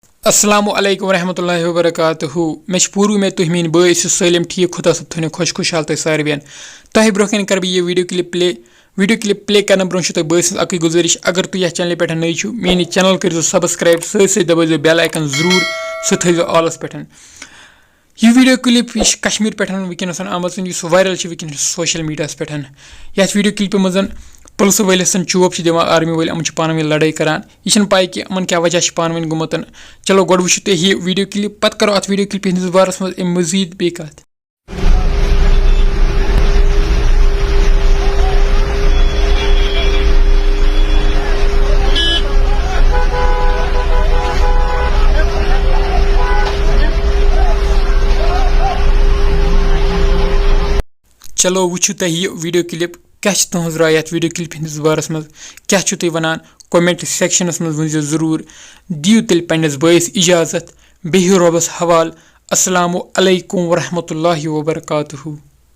Asalamualeikum warahmatullahi wabarakatuh. मे पूरी में तुह मीन बे सलम ठीक खुदा सब थो खुश खुशहाल तो सारवेन तह ब्रोह कर ये वीडियो क्लिप प्ले करने ब्रो तुम बस अक गुजारिश अगर तुम यह चैनल पे नई छो मेन चैनल कर सब्सक्राइब सत दबो बेल आइकन जरूर सह थो ऑलस पे यह वीडियो क्लिप यह कश्मीर पे वनस आम वायरल वनस सोशल मीडिया पे ये वीडियो क्लिप मज पुलिस वलिस चोप दिवान आर्मी वल अमन पान वन लड़ाई करान यह पाई कि अमन क्या वजह पान वन गुमत चलो गो वो तुम वीडियो क्लिप पत करो अत वीडियो क्लिप हंदिस बारस मज मजीद बे कत चलो वो तुम वीडियो क्लिप क्या तुज राय अत वीडियो क्लिप हंदिस बारस मज क्या तुम वनान कमेंट सेक्शनस मज वन जरूर दियो तेल पन्नस बयस इजाजत बेहियो रबस हवाल अस्सलामु अलैकुम वरहमतुल्लाहि वबरकातुहू।